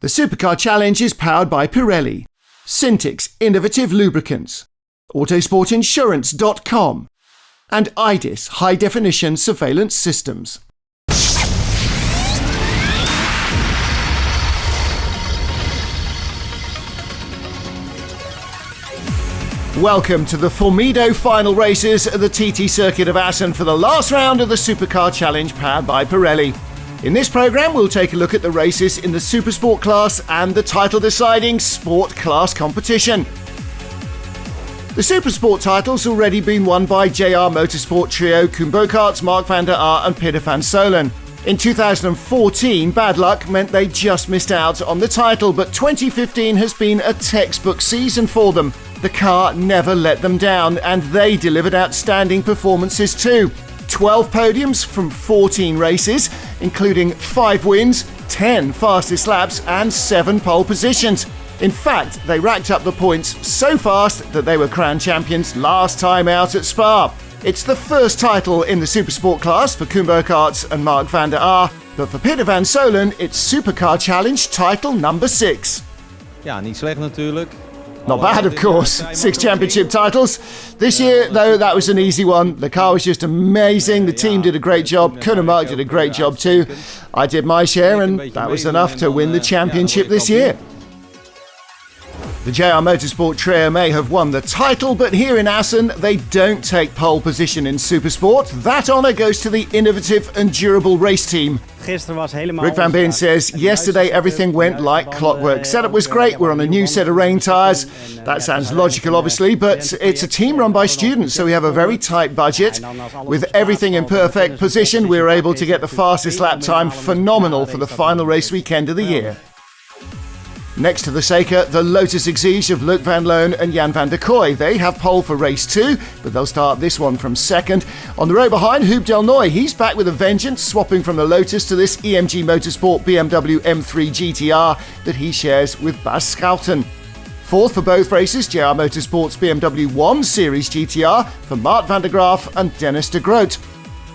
The Supercar Challenge is powered by Pirelli, Syntix Innovative Lubricants, Autosportinsurance.com, and IDIS High Definition Surveillance Systems. Welcome to the Formido final races at the TT Circuit of Assen for the last round of the Supercar Challenge powered by Pirelli. In this programme, we'll take a look at the races in the Supersport class and the title-deciding Sport class competition. The Supersport title's already been won by JR Motorsport trio Koen Boekarts, Mark van der Aar and Peter van Solen. In 2014, bad luck meant they just missed out on the title, but 2015 has been a textbook season for them. The car never let them down, and they delivered outstanding performances too. 12 podiums from 14 races, including 5 wins, 10 fastest laps and 7 pole positions. In fact, they racked up the points so fast that they were crowned champions last time out at Spa. It's the first title in the Supersport class for Koen Boekarts and Mark van der Aar, but for Peter van Solen, it's Supercar Challenge title number 6. Ja, niet slecht natuurlijk. Not bad, of course. 6 championship titles. This year, though, that was an easy one. The car was just amazing. The team did a great job. Koen and Mark did a great job too. I did my share, and that was enough to win the championship this year. The JR Motorsport trio may have won the title, but here in Assen, they don't take pole position in Supersport. That honour goes to the innovative and durable race team. Rick van Been says, yesterday everything went like clockwork. Setup was great, we're on a new set of rain tyres. That sounds logical, obviously, but it's a team run by students, so we have a very tight budget. With everything in perfect position, we were able to get the fastest lap time phenomenal for the final race weekend of the year. Next to the Seeker, the Lotus Exige of Luc van Loon and Jan van der Kooi. They have pole for race 2, but they'll start this one from second. On the row behind, Huub Del Nooy. He's back with a vengeance, swapping from the Lotus to this EMG Motorsport BMW M3 GTR that he shares with Bas Schouten. Fourth for both races, JR Motorsport's BMW 1 Series GTR for Mart van der Graaf and Dennis de Groot.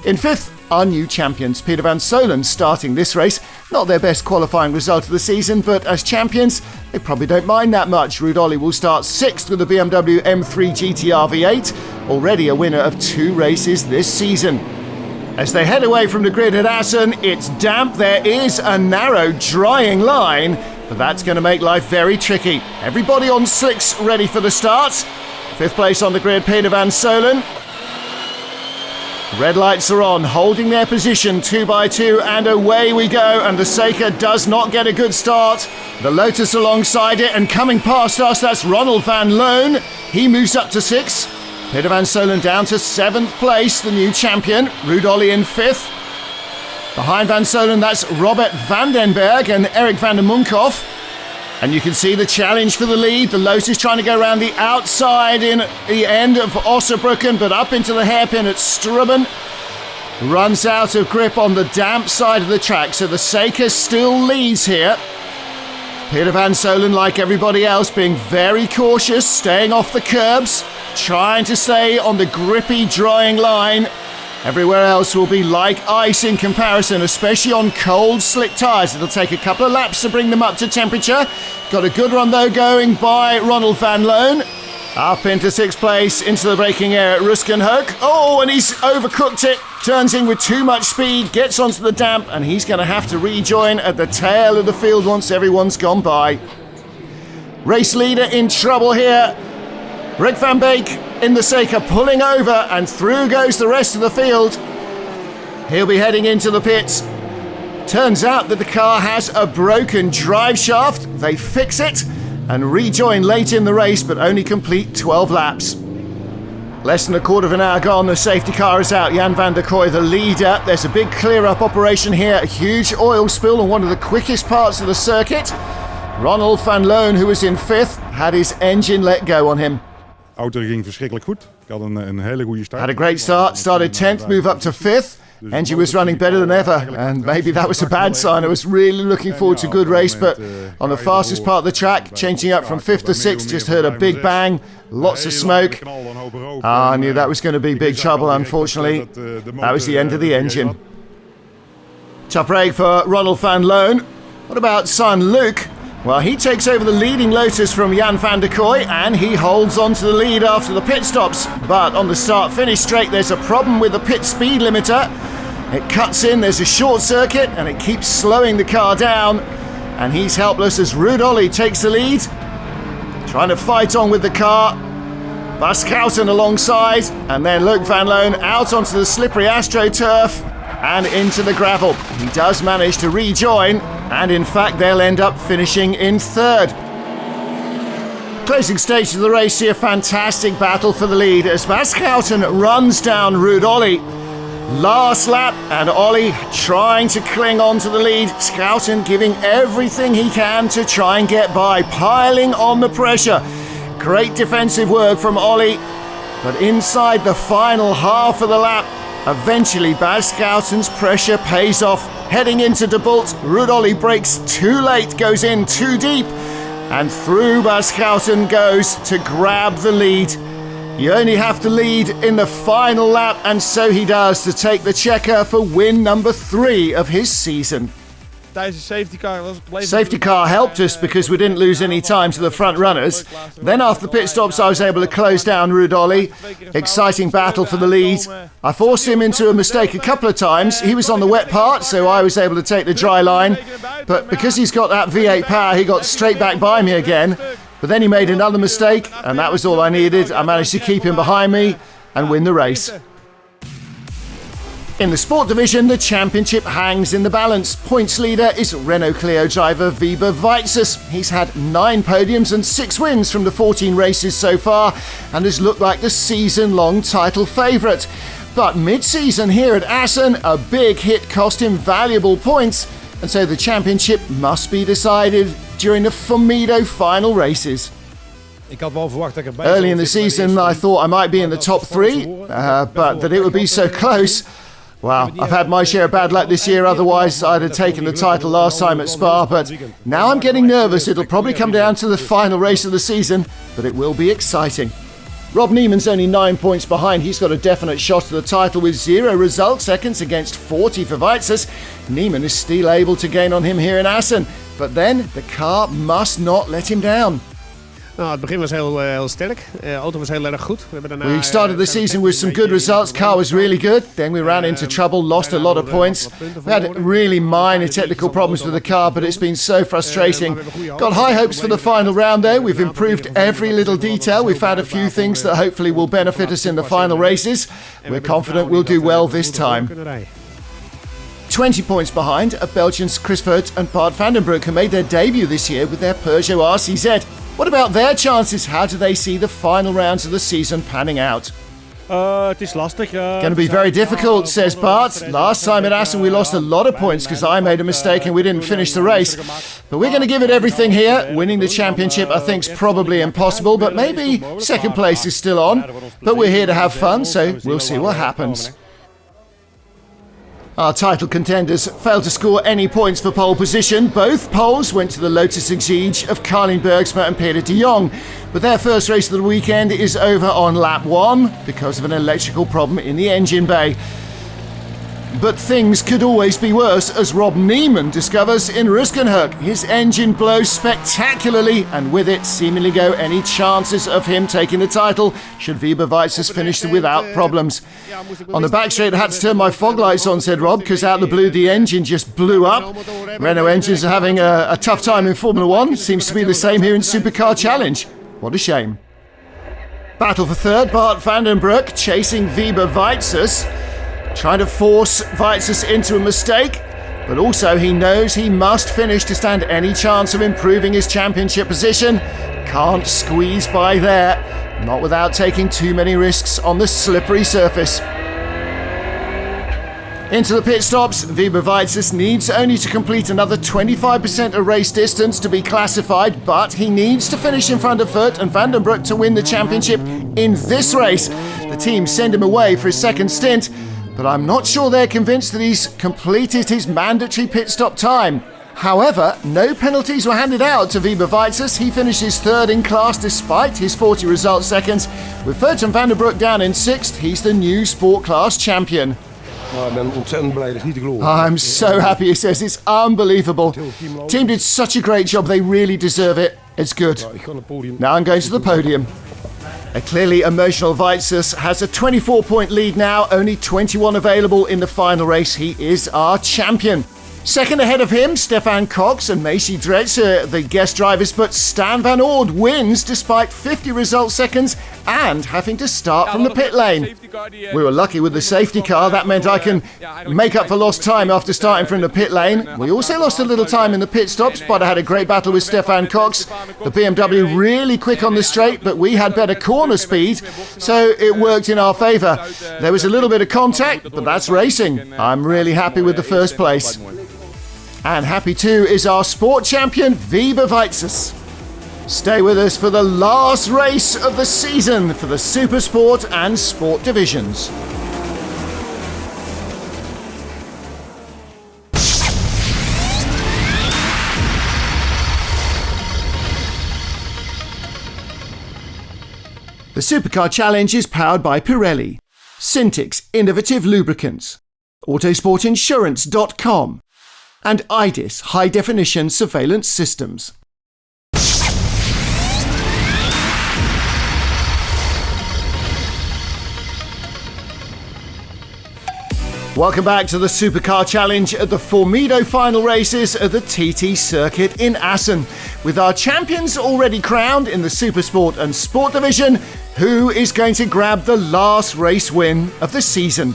In fifth, our new champions, Peter van Solen, starting this race. Not their best qualifying result of the season, but as champions, they probably don't mind that much. Ruud Olly will start 6th with the BMW M3 GTR V8, already a winner of 2 races this season. As they head away from the grid at Assen, it's damp. There is a narrow, drying line, but that's going to make life very tricky. Everybody on slicks ready for the start. 5th place on the grid, Peter van Solen. Red lights are on, holding their position 2 by 2, and away we go, and the Seeker does not get a good start. The Lotus alongside it, and coming past us, that's Ronald van Loon. He moves up to 6th. Peter van Solen down to 7th place, the new champion. Ruud Olly in 5th. Behind van Solen, that's Robert van den Berg and Erik van der Munkhoff. And you can see the challenge for the lead. The Lotus trying to go around the outside in the end of Osserbrücken, but up into the hairpin at Strubben. Runs out of grip on the damp side of the track, so the Seeker still leads here. Peter van Solen, like everybody else, being very cautious, staying off the curbs, trying to stay on the grippy, drying line. Everywhere else will be like ice in comparison, especially on cold, slick tyres. It'll take a couple of laps to bring them up to temperature. Got a good run, though, going by Ronald van Loon. Up into 6th place, into the braking area at Ruskenhoek. Oh, and he's overcooked it. Turns in with too much speed, gets onto the damp, and he's going to have to rejoin at the tail of the field once everyone's gone by. Race leader in trouble here. Rick van Beek in the Seeker pulling over, and through goes the rest of the field. He'll be heading into the pits. Turns out that the car has a broken drive shaft. They fix it and rejoin late in the race, but only complete 12 laps. Less than a quarter of an hour gone, the safety car is out. Jan van der Kooi, the leader. There's a big clear-up operation here. A huge oil spill on one of the quickest parts of the circuit. Ronald van Loon, who was in 5th, had his engine let go on him. Auto ging verschrikkelijk goed. Ik had een hele goede start. Had a great start, started 10th, move up to 5th. Engine was running better than ever, and maybe that was a bad sign. I was really looking forward to a good race, but on the fastest part of the track, changing up from 5th to 6th, just heard a big bang, lots of smoke. I knew that was going to be big trouble, unfortunately. That was the end of the engine. Tough break for Ronald van Loon. What about son Luke? Well, he takes over the leading Lotus from Jan van der Kooi, and he holds on to the lead after the pit stops. But on the start-finish straight, there's a problem with the pit speed limiter. It cuts in, there's a short circuit, and it keeps slowing the car down. And he's helpless as Ruud Ollie takes the lead, trying to fight on with the car. Bas Schouten alongside, and then Luc van Loon out onto the slippery AstroTurf and into the gravel. He does manage to rejoin, and in fact they'll end up finishing in third. Closing stage of the race, see a fantastic battle for the lead as Bas Schouten runs down Ruud Ollie. Last lap, and Ollie trying to cling on to the lead. Schouten giving everything he can to try and get by, piling on the pressure. Great defensive work from Ollie, but inside the final half of the lap, eventually Bas Schouten's pressure pays off. Heading into De Bolt, Ruud Ollie brakes too late, goes in too deep, and through Bas Schouten goes to grab the lead. You only have to lead in the final lap, and so he does, to take the checker for win number 3 of his season. Safety car helped us because we didn't lose any time to the front runners. Then after the pit stops, I was able to close down Ruud Ollie. Exciting battle for the lead. I forced him into a mistake a couple of times. He was on the wet part, so I was able to take the dry line. But because he's got that V8 power, he got straight back by me again. But then he made another mistake, and that was all I needed. I managed to keep him behind me and win the race. In the sport division, the championship hangs in the balance. Points leader is Renault Clio driver Wiebe Weizsäß. He's had 9 podiums and 6 wins from the 14 races so far, and has looked like the season-long title favourite. But mid-season here at Assen, a big hit cost him valuable points, and so the championship must be decided during the Formido final races. Early in the season, I thought I might be in the top 3, but that it would be so close. Wow, I've had my share of bad luck this year, otherwise I'd have taken the title last time at Spa, but now I'm getting nervous. It'll probably come down to the final race of the season, but it will be exciting. Rob Niemann's only 9 points behind. He's got a definite shot at the title with 0 result seconds against 40 for Weizsäß. Niemann is still able to gain on him here in Assen, but then the car must not let him down. Het begin was heel sterk. De auto was heel erg goed. We started the season with some good results. Car was really good. Then we ran into trouble, lost a lot of points. We had really minor technical problems with the car, but it's been so frustrating. Got high hopes for the final round though. We've improved every little detail. We've found a few things that hopefully will benefit us in the final races. We're confident we'll do well this time. 20 points behind are Belgians Chris Vogt and Bart van den Broek, who made their debut this year with their Peugeot RCZ. What about their chances? How do they see the final rounds of the season panning out? Going to be very difficult, says Bart. Last time at Assen we lost a lot of points because I made a mistake and we didn't finish the race. But we're going to give it everything here. Winning the championship I think is probably impossible, but maybe second place is still on. But we're here to have fun, so we'll see what happens. Our title contenders failed to score any points for pole position. Both poles went to the Lotus Exige of Carlin Bergsma and Peter de Jong. But their first race of the weekend is over on lap 1 because of an electrical problem in the engine bay. But things could always be worse, as Rob Niemann discovers in Ruskenhoek. His engine blows spectacularly, and with it seemingly go any chances of him taking the title should Wiebe Weizsäß finish without problems. On the back straight I had to turn my fog lights on, said Rob, because out of the blue the engine just blew up. Renault engines are having a tough time in Formula 1. Seems to be the same here in Supercar Challenge. What a shame. Battle for third, Bart van den Broek chasing Wiebe Weizsäß, trying to force Weizsäß into a mistake, but also he knows he must finish to stand any chance of improving his championship position. Can't squeeze by there, not without taking too many risks on the slippery surface. Into the pit stops, Wiebe Weizsäß needs only to complete another 25% of race distance to be classified, but he needs to finish in front of Vogt and van den Broek to win the championship in this race. The team send him away for his second stint, but I'm not sure they're convinced that he's completed his mandatory pit stop time. However, no penalties were handed out to Wiebe Weizsäß. He finishes third in class despite his 40 result seconds. With Vogt and van den Broek down in 6th, he's the new sport class champion. Nou, ik ben ontzettend blij, dat is niet te geloven. I'm so happy, he says. It's unbelievable. Team did such a great job. They really deserve it. It's good. Ik ga naar het podium. Now I'm going to the podium. A clearly emotional Weitzus has a 24-point lead now, only 21 available in the final race. He is our champion. Second ahead of him, Stefan Cox and Macy Dretzer, the guest drivers, but Stan Van Oord wins despite 50 result seconds and having to start from the pit lane. We were lucky with the safety car. That meant I can make up for lost time after starting from the pit lane. We also lost a little time in the pit stops, but I had a great battle with Stefan Cox. The BMW really quick on the straight, but we had better corner speed, so it worked in our favour. There was a little bit of contact, but that's racing. I'm really happy with the first place. And happy too is our sport champion, Wiebe Weitzus. Stay with us for the last race of the season for the Supersport and Sport divisions. The Supercar Challenge is powered by Pirelli, Syntix Innovative Lubricants, Autosportinsurance.com, and IDIS High Definition Surveillance Systems. Welcome back to the Supercar Challenge at the Formido final races of the TT circuit in Assen. With our champions already crowned in the Supersport and Sport division, who is going to grab the last race win of the season?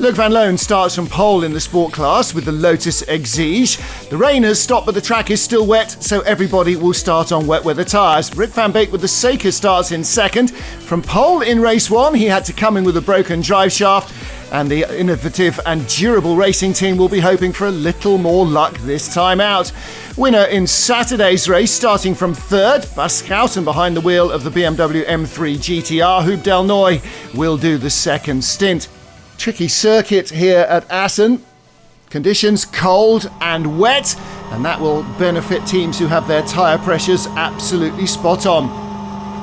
Luc van Loon starts from pole in the sport class with the Lotus Exige. The rain has stopped, but the track is still wet, so everybody will start on wet weather tyres. Rik van Beek with the Seeker starts in second. From pole in race one, he had to come in with a broken drive shaft, and the innovative and durable racing team will be hoping for a little more luck this time out. Winner in Saturday's race, starting from third, Bas Schouten behind the wheel of the BMW M3 GTR. Huub Del Nooy will do the second stint. Tricky circuit here at Assen. Conditions cold and wet, and that will benefit teams who have their tyre pressures absolutely spot on.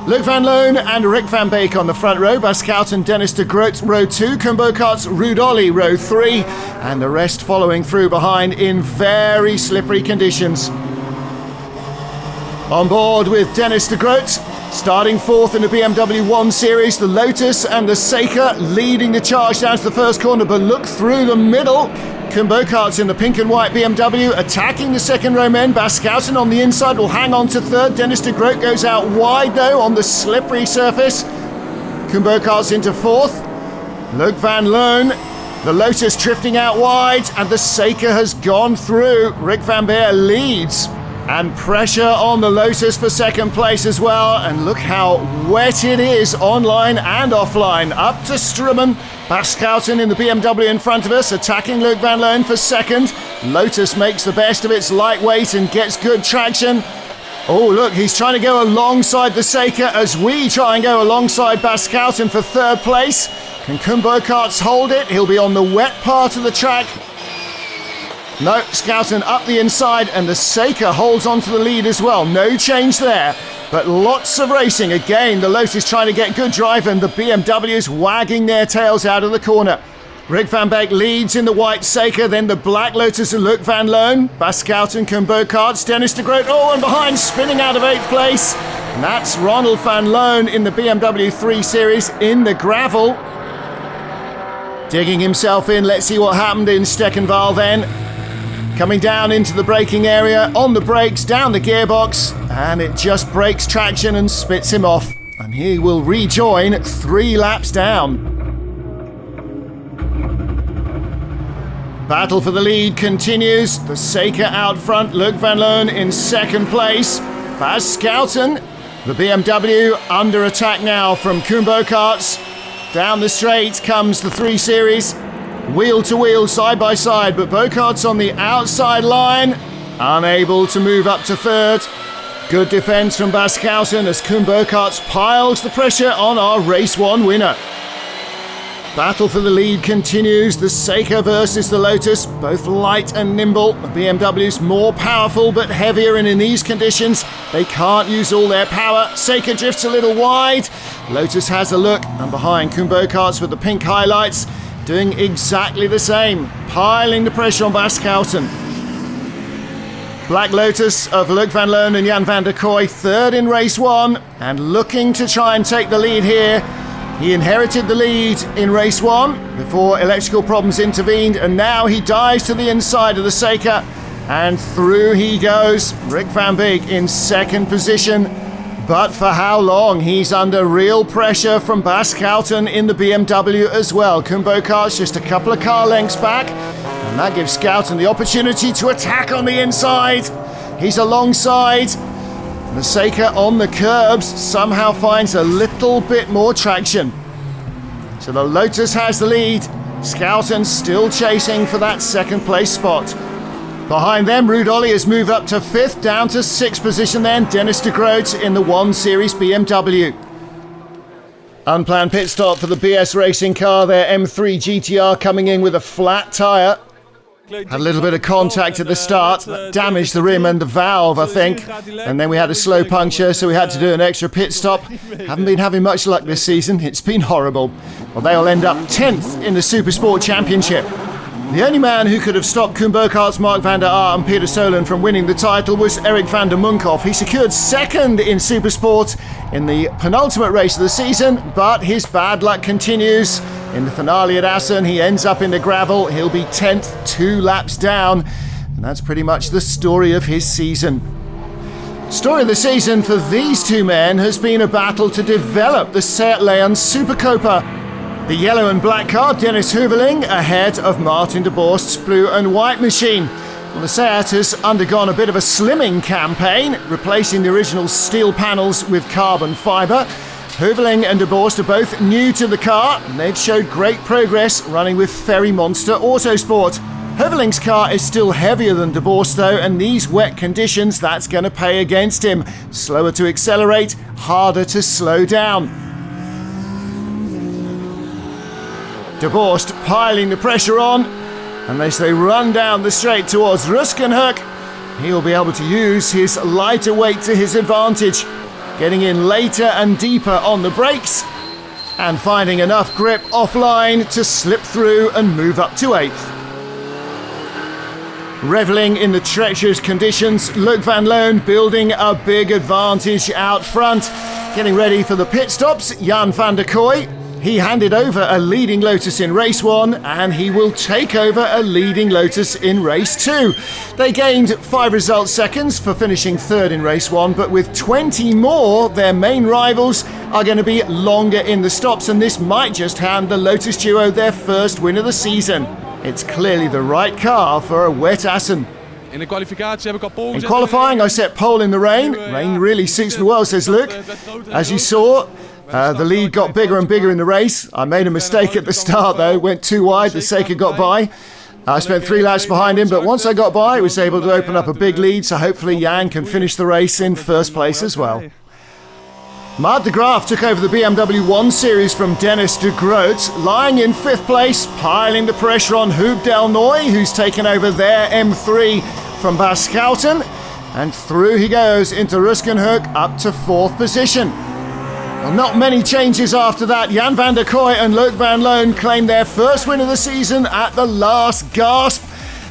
Luc van Loon and Rik van Beek on the front row, Bas Schouten, Dennis de Groot row 2, Kumbo Kart's Ruud Olly row 3, and the rest following through behind in very slippery conditions. On board with Dennis de Groot, starting fourth in the BMW 1 Series, the Lotus and the Seeker leading the charge down to the first corner, but look through the middle. Kumbo Kart's in the pink and white BMW, attacking the second row men. Bas Schouten on the inside will hang on to third. Dennis de Groot goes out wide though on the slippery surface. Kumbo Kart's into fourth. Luc van Loon, the Lotus drifting out wide, and the Seeker has gone through. Rik van Beek leads. And pressure on the Lotus for second place as well. And look how wet it is online and offline. Up to Strummen. Bas Schouten in the BMW in front of us, attacking Luc van Loon for second. Lotus makes the best of its lightweight and gets good traction. Oh, look, he's trying to go alongside the Seeker as we try and go alongside Bas Schouten for third place. Can Kumbo Karts hold it? He'll be on the wet part of the track. No, Schouten up the inside, and the Seeker holds on to the lead as well. No change there, but lots of racing. Again, the Lotus trying to get good drive, and the BMWs wagging their tails out of the corner. Rik van Beek leads in the white Seeker, then the black Lotus and Luc van Loon. Bas Schouten, Kumbo Karts, Dennis de Groot, oh, and behind, spinning out of 8th place. And that's Ronald van Loon in the BMW 3 Series in the gravel. Digging himself in, let's see what happened in Steckenval then. Coming down into the braking area, on the brakes, down the gearbox, and it just breaks traction and spits him off. And he will rejoin 3 laps down. Battle for the lead continues. The Seeker out front, Luc van Loon in second place. Bas Schouten, the BMW under attack now from Kumbo Karts. Down the straight comes the 3 Series. Wheel to wheel, side by side, but Bocart's on the outside line, unable to move up to third. Good defence from Bas Schouten as Kumbo Karts piles the pressure on our race 1 winner. Battle for the lead continues, the Seeker versus the Lotus, both light and nimble. The BMW's more powerful but heavier, and in these conditions they can't use all their power. Seeker drifts a little wide, Lotus has a look, and behind Kumbo Karts with the pink highlights doing exactly the same, piling the pressure on Baschouten. Black Lotus of Luc van Loon and Jan van der Kooi third in race 1 and looking to try and take the lead here. He inherited the lead in race 1 before electrical problems intervened, and now he dives to the inside of the Seeker and through he goes. Rik van Beek in second position, but for how long? He's under real pressure from Baschouten in the BMW as well. Koen Boekart's just a couple of car lengths back, and that gives Schouten the opportunity to attack on the inside. He's alongside. The Seeker on the curbs somehow finds a little bit more traction. So the Lotus has the lead. Schouten still chasing for that second place spot. Behind them, Ruud Olly has moved up to 5th, down to 6th position then. Dennis de Groot in the 1 Series BMW. Unplanned pit stop for the BS Racing car there. M3 GTR coming in with a flat tyre. Had a little bit of contact at the start, that damaged the rim and the valve, I think. And then we had a slow puncture, so we had to do an extra pit stop. Haven't been having much luck this season. It's been horrible. Well, they'll end up 10th in the Supersport Championship. The only man who could have stopped Koen Boekart's Mark van der Aar and Peter Solen from winning the title was Erik van der Munkhoff. He secured 2nd in Supersport in the penultimate race of the season, but his bad luck continues. In the finale at Assen, he ends up in the gravel. He'll be 10th, 2 laps down, and that's pretty much the story of his season. Story of the season for these two men has been a battle to develop the Seat Leon Supercopa. The yellow and black car, Dennis Heuveling, ahead of Martin de Borst's blue and white machine. Well, the Seat has undergone a bit of a slimming campaign, replacing the original steel panels with carbon fibre. Heuveling and de Borst are both new to the car, and they've showed great progress running with Ferry Monster Autosport. Heuveling's car is still heavier than de Borst though, and these wet conditions, that's going to pay against him. Slower to accelerate, harder to slow down. De Borst piling the pressure on, and as they run down the straight towards Ruskenhoek, he'll be able to use his lighter weight to his advantage, getting in later and deeper on the brakes and finding enough grip offline to slip through and move up to 8th. Reveling in the treacherous conditions, Luc van Loon building a big advantage out front. Getting ready for the pit stops, Jan van der Kooi. He handed over a leading Lotus in race 1, and he will take over a leading Lotus in race 2. They gained 5 result seconds for finishing 3rd in race 1, but with 20 more, their main rivals are going to be longer in the stops, and this might just hand the Lotus duo their first win of the season. It's clearly the right car for a wet Assen. In de kwalificatie heb ik al pole In qualifying, I set pole in the rain. Rain really suits me well, says Luc. As you saw, the lead got bigger and bigger in the race. I made a mistake at the start though, went too wide, the Seeker got by. I spent 3 laps behind him, but once I got by, I was able to open up a big lead, so hopefully Jan can finish the race in first place as well. Mart de Graaf took over the BMW 1 Series from Dennis de Groot, lying in 5th place, piling the pressure on Huub Del Nooy, who's taken over their M3 from Baschouten, and through he goes into Ruskenhoek up to 4th position. Well, not many changes after that. Jan van der Kooi and Luc van Loon claim their first win of the season at the last gasp.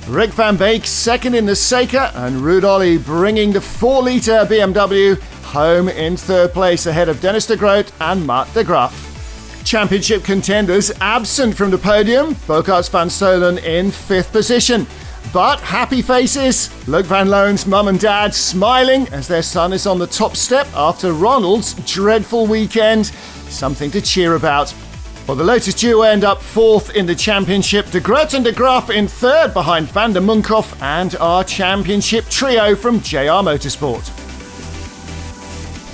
Rik van Beek 2nd in the Seeker, and Ruud Olly bringing the 4-litre BMW home in 3rd place ahead of Dennis de Groot and Mart de Graaf. Championship contenders absent from the podium, Boekart's Van Solen in 5th position. But happy faces, Luc van Loon's mum and dad smiling as their son is on the top step after Ronald's dreadful weekend. Something to cheer about. Well, the Lotus duo end up 4th in the championship, de Groot and de Graaf in 3rd behind Van der Munkhoff and our championship trio from JR Motorsport.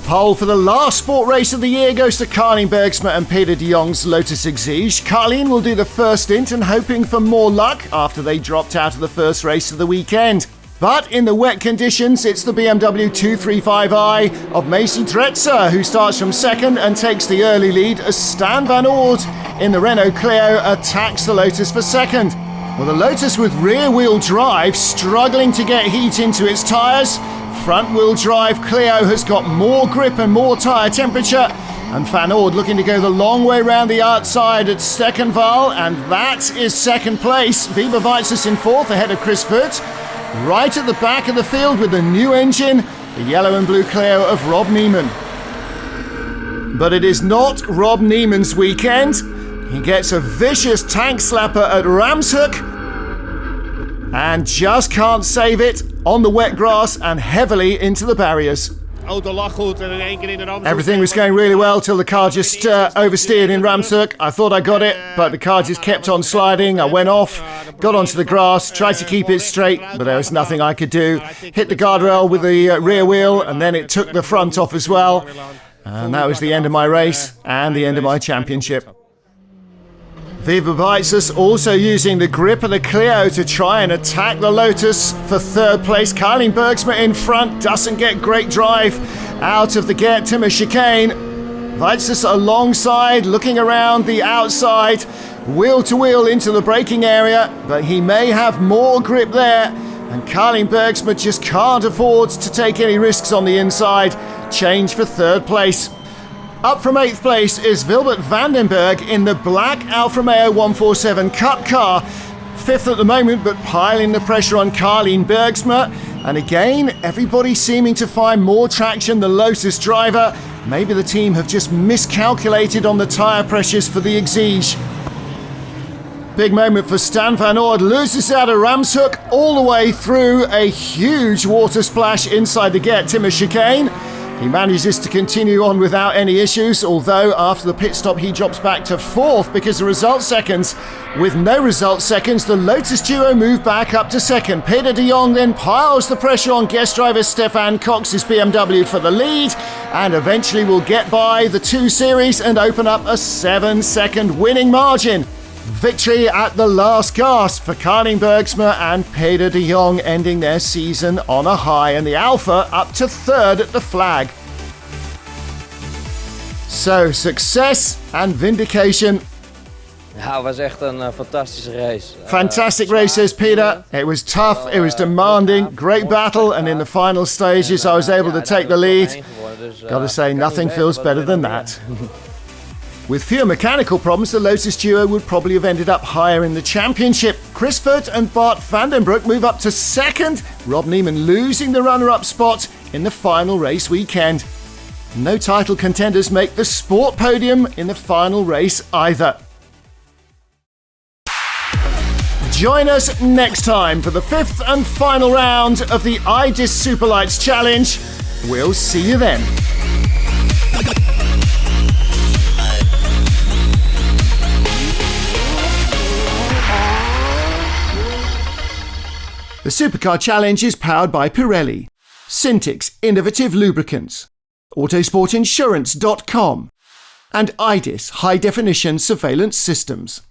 Pole for the last sport race of the year goes to Carlien Bergsma and Peter de Jong's Lotus Exige. Carlien will do the first stint and hoping for more luck after they dropped out of the first race of the weekend. But in the wet conditions, it's the BMW 235i of Macy Dretzer who starts from 2nd and takes the early lead as Stan van Oort in the Renault Clio attacks the Lotus for 2nd. Well, the Lotus with rear-wheel drive struggling to get heat into its tyres. Front-wheel drive Clio has got more grip and more tyre temperature, And Van Ord looking to go the long way round the outside at Stekenval, and that is second place. Wiebe Weizsäß in fourth ahead of Chris Voet. Right at the back of the field with the new engine, the yellow and blue Clio of Rob Neiman. But it is not Rob Neiman's weekend. He gets a vicious tank slapper at Ramshoek and just can't save it on the wet grass and heavily into the barriers. Auto lag goed en in één keer in de Ramshoek. Everything was going really well till the car just oversteered in Ramshoek. I thought I got it, but the car just kept on sliding. I went off, got onto the grass, tried to keep it straight, but there was nothing I could do. Hit the guardrail with the rear wheel, and then it took the front off as well. And that was the end of my race and the end of my championship. Wiebe Weizsäß also using the grip of the Clio to try and attack the Lotus for third place. Carlien Bergsma in front, doesn't get great drive out of the Gert Timmer chicane. Weizsäß alongside, looking around the outside, wheel to wheel into the braking area, but he may have more grip there, and Carlien Bergsma just can't afford to take any risks on the inside. Change for third place. Up from 8th place is Wilbert Vandenberg in the black Alfa Romeo 147 Cup car. 5th at the moment, but piling the pressure on Carlien Bergsma. And again, everybody seeming to find more traction than Lotus driver. Maybe the team have just miscalculated on the tyre pressures for the Exige. Big moment for Stan Van Ord, loses out of Ramshoek all the way through a huge water splash inside the Gert Timmer chicane. He manages to continue on without any issues, although after the pit stop he drops back to 4th because of result seconds. With no result seconds, the Lotus duo move back up to 2nd. Peter de Jong then piles the pressure on guest driver Stefan Cox's BMW for the lead, and eventually will get by the 2 Series and open up a 7-second winning margin. Victory at the last gasp for Carlien Bergsma and Peter de Jong, ending their season on a high, and the Alfa up to 3rd at the flag. So, success and vindication. Ja, het was echt een fantastische race. Fantastic race, says Peter. It was tough, it was demanding, great battle, and in the final stages I was able to take the lead. Gotta say, nothing feels better than that. With fewer mechanical problems, the Lotus duo would probably have ended up higher in the championship. Chris Voet and Bart Vandenbroek move up to 2nd, Rob Neiman losing the runner-up spot in the final race weekend. No title contenders make the sport podium in the final race either. Join us next time for the 5th and final round of the IDIS Superlights Challenge. We'll see you then. The Supercar Challenge is powered by Pirelli, Syntix Innovative Lubricants, Autosportinsurance.com, and IDIS High Definition Surveillance Systems.